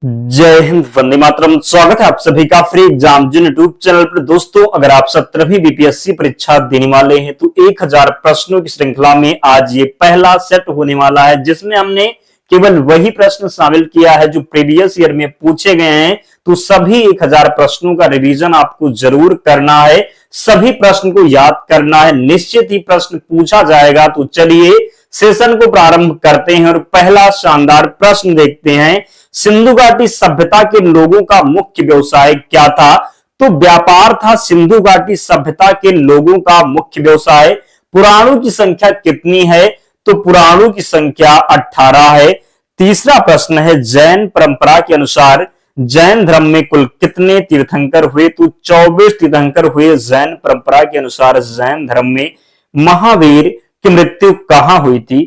जय हिंद, वंदे मातरम। स्वागत है आप सभी का फ्री एग्जाम जिन यूट्यूब चैनल पर। दोस्तों, अगर आप 17वीं बीपीएससी परीक्षा देने वाले हैं तो 1000 प्रश्नों की श्रृंखला में आज ये पहला सेट होने वाला है, जिसमें हमने केवल वही प्रश्न शामिल किया है जो प्रीवियस ईयर में पूछे गए हैं। तो सभी 1000 प्रश्नों का रिवीजन आपको जरूर करना है, सभी प्रश्न को याद करना है, निश्चित ही प्रश्न पूछा जाएगा। तो चलिए सेशन को प्रारंभ करते हैं और पहला शानदार प्रश्न देखते हैं। सिंधु घाटी सभ्यता के लोगों का मुख्य व्यवसाय क्या था? तो व्यापार था सिंधु घाटी सभ्यता के लोगों का मुख्य व्यवसाय। पुराणों की संख्या कितनी है? तो पुराणों की संख्या 18 है। तीसरा प्रश्न है, जैन परंपरा के अनुसार जैन धर्म में कुल कितने तीर्थंकर हुए? तो 24 तीर्थंकर हुए जैन परंपरा के अनुसार। जैन धर्म में महावीर की मृत्यु कहां हुई थी?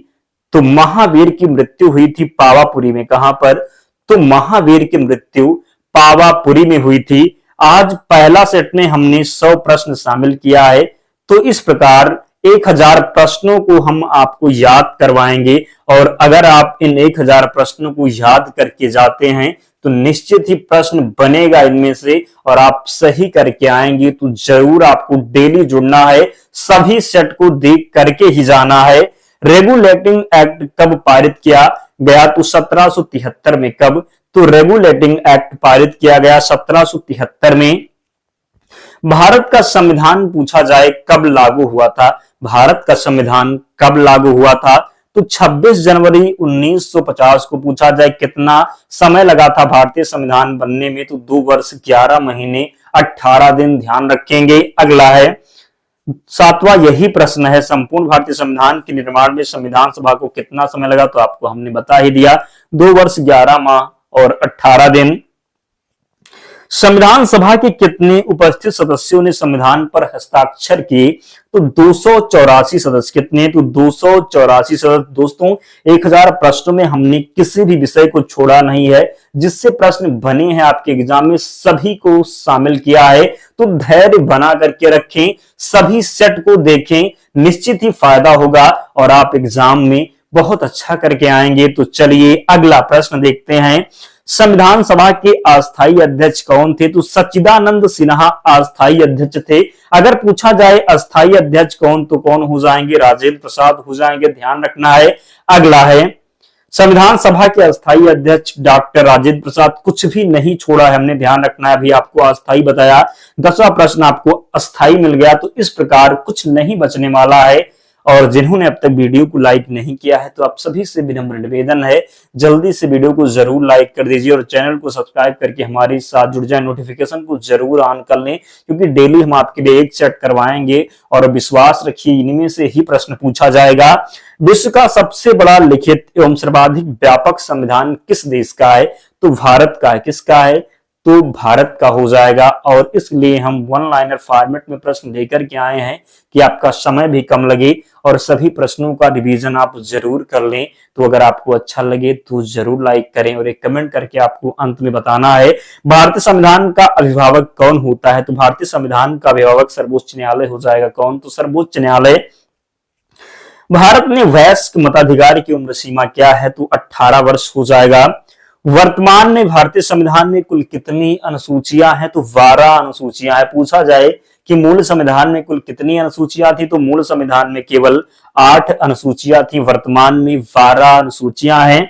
तो महावीर की मृत्यु हुई थी पावापुरी में। कहां पर? तो महावीर की मृत्यु पावापुरी में हुई थी। आज पहला सेट में हमने 100 प्रश्न शामिल किया है। तो इस प्रकार 1000 प्रश्नों को हम आपको याद करवाएंगे और अगर आप इन 1000 प्रश्नों को याद करके जाते हैं तो निश्चित ही प्रश्न बनेगा इनमें से और आप सही करके आएंगे। तो जरूर आपको डेली जुड़ना है, सभी सेट को देख करके ही जाना है। रेगुलेटिंग एक्ट कब पारित किया गया? तो 1773 में। कब? तो रेगुलेटिंग एक्ट पारित किया गया 1773 में। भारत का संविधान पूछा जाए कब लागू हुआ था? भारत का संविधान कब लागू हुआ था? तो 26 जनवरी 1950 को पूछा जाए। कितना समय लगा था भारतीय संविधान बनने में? तो 2 वर्ष 11 महीने 18 दिन। ध्यान रखेंगे। अगला है 7वां यही प्रश्न है, संपूर्ण भारतीय संविधान के निर्माण में संविधान सभा को कितना समय लगा? तो आपको हमने बता ही दिया, 2 वर्ष 11 माह और 18 दिन। संविधान सभा के कितने उपस्थित सदस्यों ने संविधान पर हस्ताक्षर किए? तो 284 सदस्य। कितने? तो 284 सदस्य। दोस्तों, 1000 प्रश्नों में हमने किसी भी विषय को छोड़ा नहीं है, जिससे प्रश्न बने हैं आपके एग्जाम में सभी को शामिल किया है। तो धैर्य बना करके रखें, सभी सेट को देखें, निश्चित ही फायदा होगा और आप एग्जाम में बहुत अच्छा करके आएंगे। तो चलिए अगला प्रश्न देखते हैं। संविधान सभा के अस्थायी अध्यक्ष कौन थे? तो सच्चिदानंद सिन्हा अस्थायी अध्यक्ष थे। अगर पूछा जाए अस्थायी अध्यक्ष कौन, तो कौन हो जाएंगे? राजेंद्र प्रसाद हो जाएंगे। ध्यान रखना है। अगला है संविधान सभा के अस्थायी अध्यक्ष डॉक्टर राजेंद्र प्रसाद। कुछ भी नहीं छोड़ा है हमने, ध्यान रखना है। अभी आपको अस्थायी बताया, 10वां प्रश्न आपको अस्थायी मिल गया। तो इस प्रकार कुछ नहीं बचने वाला है। और जिन्होंने अब तक वीडियो को लाइक नहीं किया है तो आप सभी से विनम्र निवेदन है, जल्दी से वीडियो को जरूर लाइक कर दीजिए और चैनल को सब्सक्राइब करके हमारे साथ जुड़ जाए। नोटिफिकेशन को जरूर ऑन कर लें, क्योंकि डेली हम आपके लिए एक सेट करवाएंगे और विश्वास रखिए इनमें से ही प्रश्न पूछा जाएगा। विश्व का सबसे बड़ा लिखित एवं सर्वाधिक व्यापक संविधान किस देश का है? तो भारत का है। किसका है? तो भारत का हो जाएगा। और इसलिए हम वन लाइनर फॉर्मेट में प्रश्न लेकर के आए हैं कि आपका समय भी कम लगे और सभी प्रश्नों का रिवीजन आप जरूर कर लें। तो अगर आपको अच्छा लगे तो जरूर लाइक करें और एक कमेंट करके आपको अंत में बताना है भारतीय संविधान का अभिभावक कौन होता है? तो भारतीय संविधान का अभिभावक सर्वोच्च न्यायालय हो जाएगा। कौन? तो सर्वोच्च न्यायालय। भारत में वयस्क मताधिकार की उम्र सीमा क्या है? तो 18 वर्ष हो जाएगा। वर्तमान में भारतीय संविधान में कुल कितनी अनुसूचियां हैं? तो 12 अनुसूचियां हैं। पूछा जाए कि मूल संविधान में कुल कितनी अनुसूचियां थी? तो मूल संविधान में केवल 8 अनुसूचियां थी, वर्तमान में 12 अनुसूचियां हैं।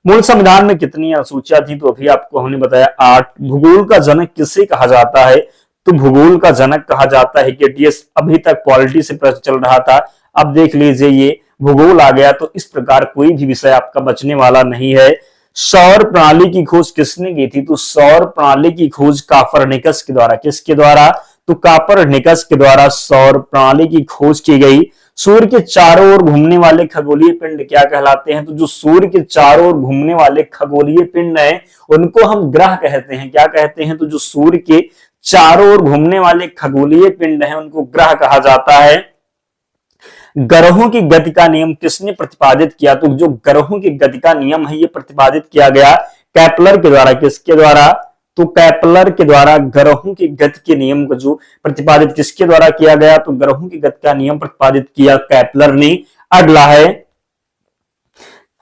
मूल संविधान में कितनी अनुसूचियां थी? तो अभी आपको हमने बताया 8। भूगोल का जनक किसे कहा जाता है? तो भूगोल का जनक कहा जाता है कि अभी तक पॉलिटी से प्रश्न चल रहा था, अब देख लीजिए ये भूगोल आ गया। तो इस प्रकार कोई भी विषय आपका बचने वाला नहीं है। सौर प्रणाली की खोज किसने की थी? तो सौर प्रणाली की खोज कापरनिकस के द्वारा। किसके द्वारा? तो कापरनिकस के द्वारा सौर प्रणाली की खोज की गई। सूर्य के चारों ओर घूमने वाले खगोलीय पिंड क्या कहलाते हैं? तो जो सूर्य के चारों ओर घूमने वाले खगोलीय पिंड हैं उनको हम ग्रह कहते हैं। क्या कहते हैं? तो जो सूर्य के चारों ओर घूमने वाले खगोलीय पिंड हैं उनको ग्रह कहा जाता है। ग्रहों की गति का नियम किसने प्रतिपादित किया? तो जो ग्रहों की गति का नियम है ये प्रतिपादित किया गया केपलर के द्वारा। किसके द्वारा? तो केपलर के द्वारा ग्रहों की गति के नियम को जो प्रतिपादित किसके द्वारा किया गया? तो ग्रहों की गति का नियम प्रतिपादित किया केपलर ने। अगला है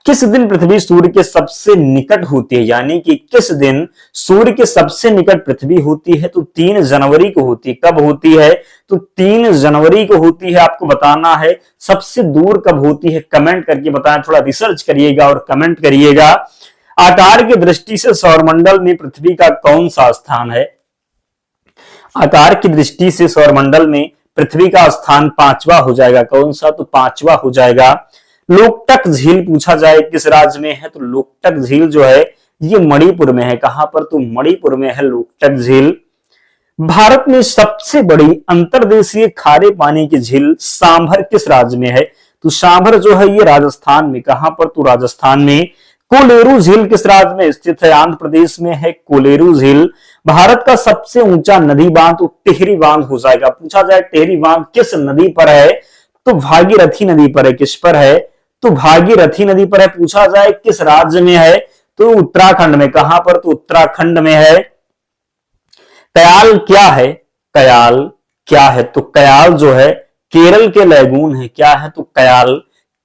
किस दिन पृथ्वी सूर्य के सबसे निकट होती है, यानी कि किस दिन सूर्य के सबसे निकट पृथ्वी होती है? तो 3 जनवरी को होती है। कब होती है? तो 3 जनवरी को होती है। आपको बताना है सबसे दूर कब होती है, कमेंट करके बताएं। थोड़ा रिसर्च करिएगा और कमेंट करिएगा। आकार की दृष्टि से सौरमंडल में पृथ्वी का कौन सा स्थान है? आकार की दृष्टि से सौरमंडल में पृथ्वी का स्थान 5वां हो जाएगा। कौन सा? तो 5वां हो जाएगा। लोकटक झील पूछा जाए किस राज्य में है? तो लोकटक झील जो है ये मणिपुर में है। कहां पर? तो मणिपुर में है लोकटक झील। भारत में सबसे बड़ी अंतर्देशीय खारे पानी की झील सांभर किस राज्य में है? तो सांभर जो है ये राजस्थान में। कहां पर? तो राजस्थान में। कोलेरू झील किस राज्य में स्थित है? आंध्र प्रदेश में है कोलेरू झील। भारत का सबसे ऊंचा नदी बांध तो टिहरी बांध हो जाएगा। पूछा जाए टिहरी बांध किस नदी पर है? तो भागीरथी नदी पर है। किस पर है? तो भागीरथी नदी पर है। पूछा जाए किस राज्य में है? तो उत्तराखंड में। कहां पर? तो उत्तराखंड में है। कयाल क्या है? कयाल क्या है? तो कयाल जो है केरल के लैगून है। क्या है? तो कयाल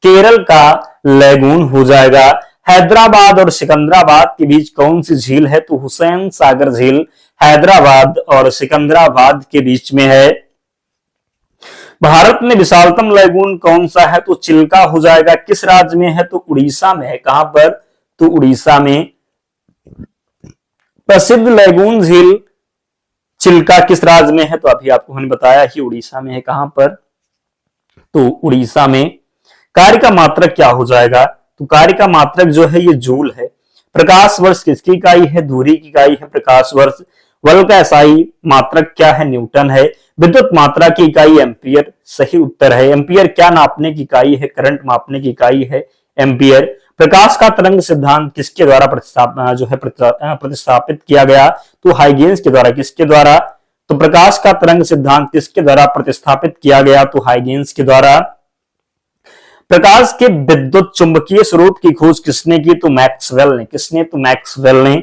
केरल का लैगून हो जाएगा। हैदराबाद और सिकंदराबाद के बीच कौन सी झील है? तो हुसैन सागर झील हैदराबाद और सिकंदराबाद के बीच में है। भारत में विशालतम लैगून कौन सा है? तो चिल्का हो जाएगा। किस राज्य में है? तो उड़ीसा में है। कहां पर? तो उड़ीसा में। प्रसिद्ध लैगून झील चिल्का किस राज्य में है? तो अभी आपको मैंने बताया कि उड़ीसा में है। कहां पर? तो उड़ीसा में। कार्य का मात्रक क्या हो जाएगा? तो कार्य का मात्रक जो है ये जूल है। प्रकाश वर्ष किसकी इकाई है? दूरी की इकाई है प्रकाश वर्ष। बल का एसआई मात्रक क्या है? न्यूटन है। विद्युत मात्रा की इकाई एम्पियर सही उत्तर है। एम्पियर क्या नापने की इकाई है? करंट मापने की इकाई है एम्पियर। प्रकाश का तरंग सिद्धांत किसके द्वारा प्रतिस्थापित किया गया? तो हाइगेन्स के द्वारा। किसके द्वारा? तो प्रकाश का तरंग सिद्धांत किसके द्वारा प्रतिस्थापित किया गया? तो हाइगेन्स के द्वारा। प्रकाश के विद्युत चुंबकीय स्रोत की खोज किसने की? तो मैक्सवेल ने। किसने? तो मैक्सवेल ने।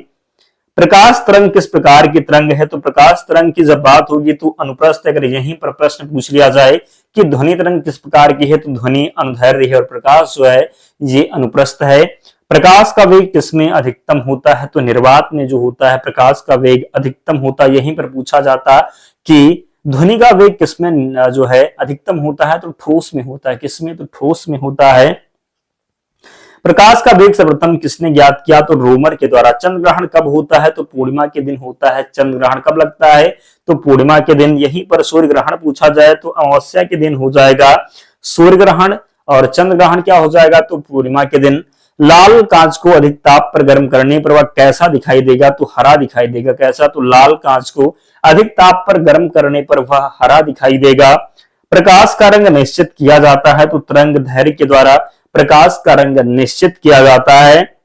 प्रकाश तरंग किस प्रकार की तरंग है? तो प्रकाश तरंग की जब बात होगी तो अनुप्रस्थ, अगर यहीं पर प्रश्न पूछ लिया जाए कि ध्वनि तरंग किस प्रकार की है तो ध्वनि अनुदैर्ध्य है और प्रकाश जो है ये अनुप्रस्थ है। प्रकाश का वेग किसमें अधिकतम होता है? तो निर्वात में जो होता है प्रकाश का वेग अधिकतम होता है। यहीं पर पूछा जाता कि ध्वनि का वेग किसमें जो है अधिकतम होता है? तो ठोस में होता है। किसमें? तो ठोस में होता है। प्रकाश का वेग सर्वप्रथम किसने ज्ञात किया? तो रोमर के द्वारा। चंद्र ग्रहण कब होता है? तो पूर्णिमा के दिन होता है। चंद्र ग्रहण कब लगता है? तो पूर्णिमा के दिन। यहीं पर सूर्य ग्रहण पूछा जाए तो अमावस्या के दिन हो जाएगा सूर्य ग्रहण और चंद्र ग्रहण क्या हो जाएगा? तो पूर्णिमा के दिन। लाल कांच को अधिक ताप पर गर्म करने पर वह कैसा दिखाई देगा? तो हरा दिखाई देगा। कैसा? तो लाल कांच को अधिक ताप पर गर्म करने पर वह हरा दिखाई देगा। प्रकाश का रंग निश्चित किया जाता है तो तरंग दैर्घ्य के द्वारा प्रकाश का रंग निश्चित किया जाता है।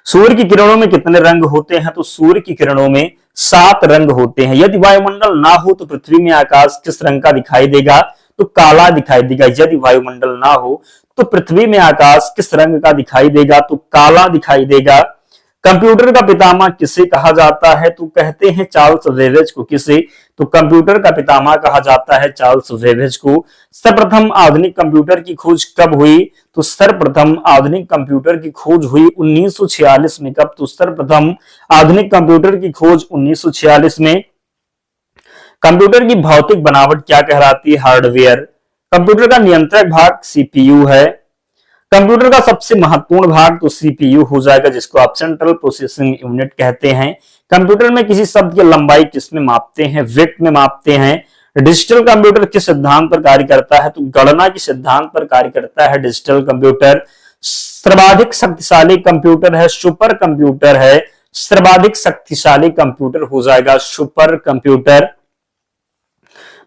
सूर्य की किरणों में कितने रंग होते हैं? तो सूर्य की किरणों में 7 रंग होते हैं। यदि वायुमंडल ना हो तो पृथ्वी में आकाश किस रंग का दिखाई देगा? तो काला दिखाई देगा। यदि वायुमंडल ना हो तो पृथ्वी में आकाश किस रंग का दिखाई देगा? तो काला दिखाई देगा। कंप्यूटर का पितामह किसे कहा जाता है? तो कहते हैं चार्ल्स बेबेज को। किसे? तो कंप्यूटर का पितामह कहा जाता है चार्ल्स बेबेज को। सर्वप्रथम आधुनिक कंप्यूटर की खोज कब हुई? तो सर्वप्रथम आधुनिक कंप्यूटर की खोज हुई 1946 में। कब? तो सर्वप्रथम आधुनिक कंप्यूटर की खोज 1946 में। कंप्यूटर की भौतिक बनावट क्या कहलाती है? हार्डवेयर। कंप्यूटर का नियंत्रक भाग सीपीयू है। कंप्यूटर का सबसे महत्वपूर्ण भाग तो सीपीयू हो जाएगा, जिसको आप सेंट्रल प्रोसेसिंग यूनिट कहते हैं। कंप्यूटर में किसी शब्द की लंबाई किसमें मापते हैं? विड्थ में मापते हैं। डिजिटल कंप्यूटर किस सिद्धांत पर कार्य करता है? तो गणना के सिद्धांत पर कार्य करता है डिजिटल कंप्यूटर। सर्वाधिक शक्तिशाली कंप्यूटर है सुपर कंप्यूटर है। सर्वाधिक शक्तिशाली कंप्यूटर हो जाएगा सुपर कंप्यूटर।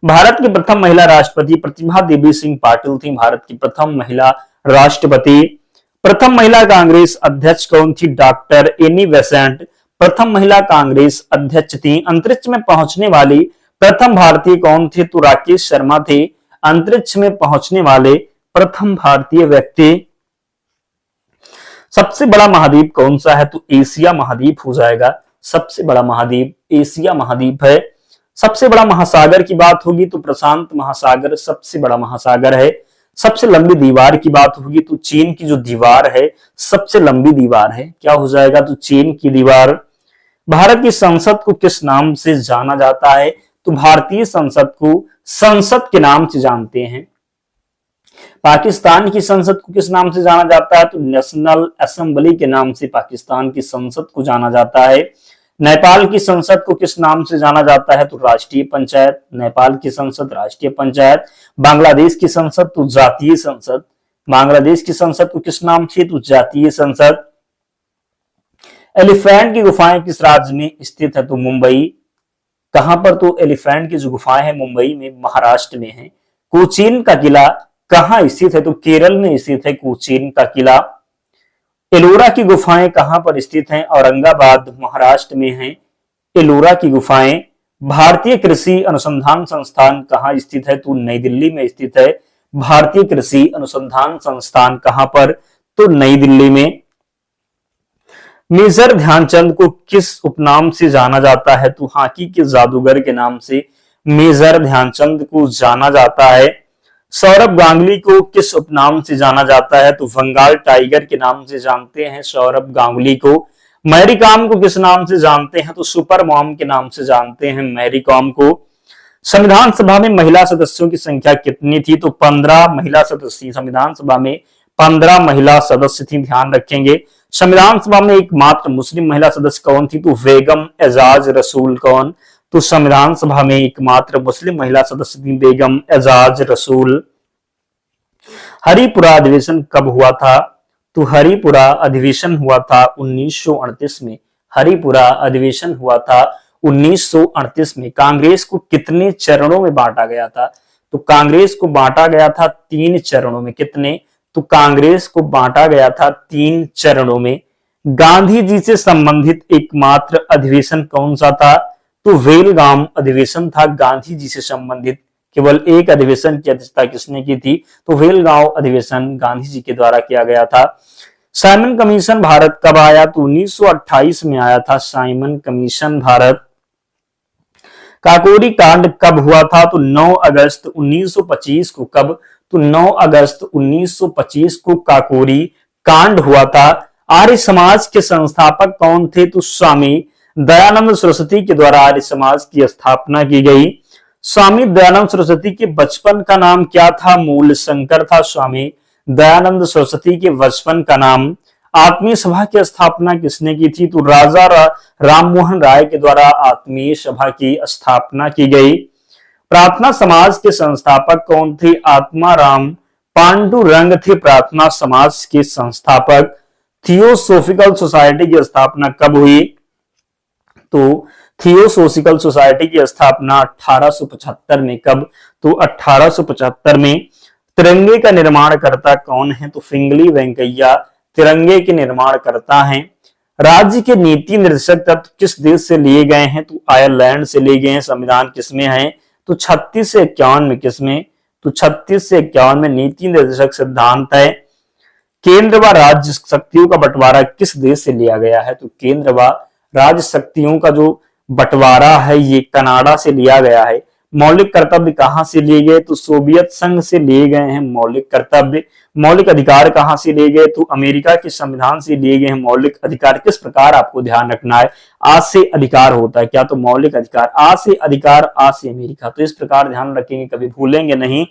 भारत की प्रथम महिला राष्ट्रपति प्रतिभा देवी सिंह पाटिल थी। भारत की प्रथम महिला राष्ट्रपति। प्रथम महिला कांग्रेस अध्यक्ष कौन थी? डॉक्टर एनी बेसेंट प्रथम महिला कांग्रेस अध्यक्ष थी। अंतरिक्ष में पहुंचने वाली प्रथम भारतीय कौन थे? तो राकेश शर्मा थे अंतरिक्ष में पहुंचने वाले प्रथम भारतीय व्यक्ति। सबसे बड़ा महाद्वीप कौन सा है? तो एशिया महाद्वीप हो जाएगा। सबसे बड़ा महाद्वीप एशिया महाद्वीप है। सबसे बड़ा महासागर की बात होगी तो प्रशांत महासागर सबसे बड़ा महासागर है। सबसे लंबी दीवार की बात होगी तो चीन की जो दीवार है सबसे लंबी दीवार है, क्या हो जाएगा, तो चीन की दीवार। भारत की संसद को किस नाम से जाना जाता है, तो भारतीय संसद को संसद के नाम से जानते हैं। पाकिस्तान की संसद को किस नाम से जाना जाता है, तो नेशनल असेंबली के नाम से पाकिस्तान की संसद को जाना जाता है। नेपाल की संसद को किस नाम से जाना जाता है, तो राष्ट्रीय पंचायत, नेपाल की संसद राष्ट्रीय पंचायत। बांग्लादेश की संसद तो जातीय संसद, बांग्लादेश की संसद को किस नाम से, तो जातीय संसद। एलिफेंट की गुफाएं किस राज्य में स्थित है, तो मुंबई। कहां पर, तो एलिफेंट की जो गुफाएं हैं मुंबई में, महाराष्ट्र में है। कोचीन का किला कहां स्थित है, तो केरल में स्थित है कोचीन का किला। एलोरा की गुफाएं कहां पर स्थित हैं, औरंगाबाद महाराष्ट्र में है एलोरा की गुफाएं। भारतीय कृषि अनुसंधान संस्थान कहां स्थित है, तो नई दिल्ली में स्थित है भारतीय कृषि अनुसंधान संस्थान। कहां पर, तो नई दिल्ली में। मेजर ध्यानचंद को किस उपनाम से जाना जाता है, तो हॉकी के जादूगर के नाम से मेजर ध्यानचंद को जाना जाता है। सौरभ गांगुली को किस उपनाम से जाना जाता है, तो बंगाल टाइगर के नाम से जानते हैं सौरभ गांगुली को। मैरी कॉम को किस नाम से जानते हैं, तो सुपर मॉम के नाम से जानते हैं मैरी कॉम को। संविधान सभा में महिला सदस्यों की संख्या कितनी थी, तो 15 महिला सदस्य। संविधान सभा में 15 महिला सदस्य थी, ध्यान रखेंगे। संविधान सभा में एकमात्र मुस्लिम महिला सदस्य कौन थी, तो बेगम एजाज रसूल। कौन, तो संविधान सभा में एकमात्र मुस्लिम महिला सदस्य थी बेगम एजाज रसूल। हरिपुरा अधिवेशन कब हुआ था, तो हरिपुरा अधिवेशन हुआ था 1938 में। हरिपुरा अधिवेशन हुआ था 1938 में। कांग्रेस को कितने चरणों में बांटा गया था, तो कांग्रेस को बांटा गया था 3 चरणों में। कितने, तो कांग्रेस को बांटा गया था 3 चरणों में। गांधी जी से संबंधित एकमात्र अधिवेशन कौन सा था, तो बेलगाम अधिवेशन था गांधी जी से संबंधित। केवल एक अधिवेशन की अध्यक्षता किसने की थी, तो बेलगांव अधिवेशन गांधी जी के द्वारा किया गया था। साइमन कमीशन भारत कब आया, तो 1928 में आया था साइमन कमीशन भारत। काकोरी कांड कब हुआ था, तो 9 अगस्त 1925 को। कब, तो 9 अगस्त 1925 को काकोरी कांड हुआ था। आर्य समाज के संस्थापक कौन थे, तो स्वामी दयानंद सरस्वती के द्वारा आर्य समाज की स्थापना की गई। स्वामी दयानंद सरस्वती के बचपन का नाम क्या था, मूल शंकर था स्वामी दयानंद सरस्वती के बचपन का नाम। आत्मीय सभा की स्थापना किसने की थी, तो राजा राममोहन राय के द्वारा आत्मीय सभा की स्थापना की गई। प्रार्थना समाज के संस्थापक कौन थे, आत्माराम पांडुरंग थे प्रार्थना समाज के संस्थापक। थियोसोफिकल सोसाइटी की स्थापना कब हुई, तो थियोसोफिकल सोसाइटी की स्थापना 1875 में। कब, तो 1875 में। तिरंगे का निर्माण करता कौन है, तो फिंगली वेंकैया तिरंगे के निर्माण करता है। राज्य के नीति निर्देशक तत्व किस देश से लिए गए हैं, तो आयरलैंड से लिए गए हैं। संविधान किसमें है, तो 36 से 51 में। किसमें, तो 36 से 51 में नीति निर्देशक सिद्धांत है। केंद्र व राज्य शक्तियों का बंटवारा किस देश से लिया गया है, तो केंद्र व राज्य शक्तियों का जो बंटवारा है ये कनाडा से लिया गया है। मौलिक कर्तव्य कहां से लिए गए, तो सोवियत संघ से लिए गए हैं मौलिक कर्तव्य। मौलिक अधिकार कहां से लिए गए, तो अमेरिका के संविधान से लिए गए हैं मौलिक अधिकार। किस प्रकार आपको ध्यान रखना है, आज से अधिकार होता है क्या, तो मौलिक अधिकार, आज से अधिकार, आज से अमेरिका। तो इस प्रकार ध्यान रखेंगे, कभी भूलेंगे नहीं।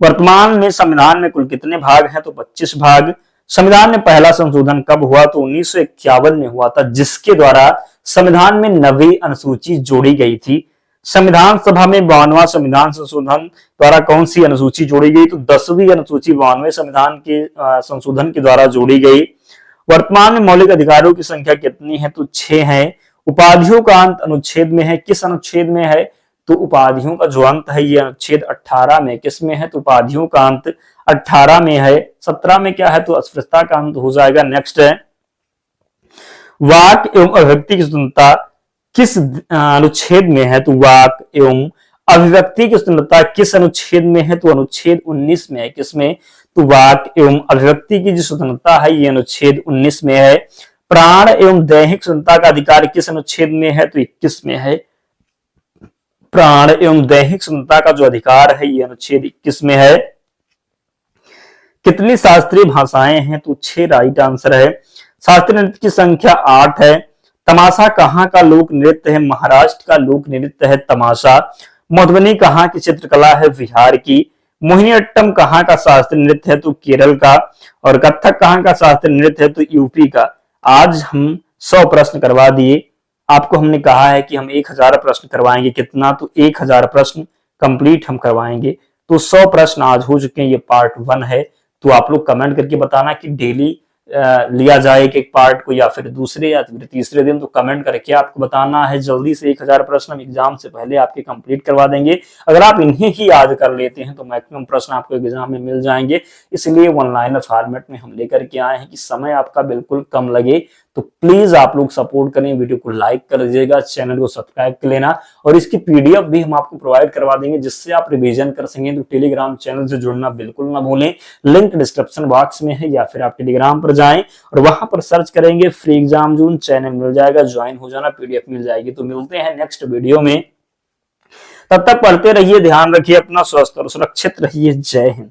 वर्तमान में संविधान में कुल कितने भाग हैं, तो 25 भाग। संविधान में पहला संशोधन कब हुआ, तो 1951 में हुआ था, जिसके द्वारा संविधान में 9वीं अनुसूची जोड़ी गई थी। संविधान सभा में 52वां संविधान संशोधन द्वारा कौन सी अनुसूची जोड़ी गई, तो 10वीं अनुसूची 92वें संविधान के संशोधन के द्वारा जोड़ी गई। वर्तमान में मौलिक अधिकारों की संख्या कितनी है, तो 6 है। उपाधियों का अंत अनुच्छेद में है, किस अनुच्छेद में है, तो उपाधियों का जो अंत है ये अनुच्छेद 18 में। किसमें है, तो उपाधियों का अंत 18 में है। 17 में क्या है, तो अस्पृश्यता का अंत हो जाएगा। नेक्स्ट है वाक एवं अभिव्यक्ति की स्वतंत्रता किस अनुच्छेद में है, तो वाक एवं अभिव्यक्ति की स्वतंत्रता किस अनुच्छेद में है, तो अनुच्छेद 19 में है। किसमें, तो वाक एवं अभिव्यक्ति की जो स्वतंत्रता है ये अनुच्छेद 19 में है। प्राण एवं दैहिक स्वतंत्रता का अधिकार किस अनुच्छेद में है, तो 21 में है। प्राण एवं दैहिक स्वतंत्रता का जो अधिकार है ये अनुच्छेद 21 में है। कितनी शास्त्रीय भाषाएं हैं? तो 6 राइट आंसर है। शास्त्रीय नृत्य की संख्या 8 है। तमाशा कहाँ का लोक नृत्य है? महाराष्ट्र का लोक नृत्य है तमाशा। मधुबनी कहाँ की चित्रकला है? बिहार की। मोहिनीअट्टम कहाँ का शास्त्रीय नृत्य है? तो केरल का। और कथक कहाँ का शास्त्रीय नृत्य है? तो यूपी का। आज हम 100 प्रश्न करवा दिए। आपको हमने कहा है कि हम 1000 प्रश्न करवाएंगे। कितना? तो 1000 प्रश्न कंप्लीट हम करवाएंगे। तो 100 प्रश्न आज हो चुके हैं। ये पार्ट 1 है। तो आप लोग कमेंट करके बताना कि डेली लिया जाए एक पार्ट को, या फिर दूसरे या फिर तीसरे दिन। तो कमेंट करके आपको बताना है। जल्दी से 1000 प्रश्न हम एग्जाम से पहले आपके कंप्लीट करवा देंगे। अगर आप इन्हें ही याद कर लेते हैं तो मैक्सिमम प्रश्न आपको एग्जाम में मिल जाएंगे। इसलिए ऑनलाइन फॉर्मेट में हम लेकर के आए हैं कि समय आपका बिल्कुल कम लगे। तो प्लीज आप लोग सपोर्ट करें, वीडियो को लाइक कर दीजिएगा, चैनल को सब्सक्राइब कर लेना, और इसकी पीडीएफ भी हम आपको प्रोवाइड करवा देंगे जिससे आप रिवीजन कर सकें। तो टेलीग्राम चैनल से जुड़ना बिल्कुल ना भूलें। लिंक डिस्क्रिप्शन बॉक्स में है, या फिर आप टेलीग्राम पर जाएं और वहां पर सर्च करेंगे फ्री एग्जाम जोन, चैनल मिल जाएगा, ज्वाइन हो जाना, पीडीएफ मिल जाएगी। तो मिलते हैं नेक्स्ट वीडियो में। तब तक पढ़ते रहिए, ध्यान रखिए अपना, स्वस्थ और सुरक्षित रहिए। जय हिंद।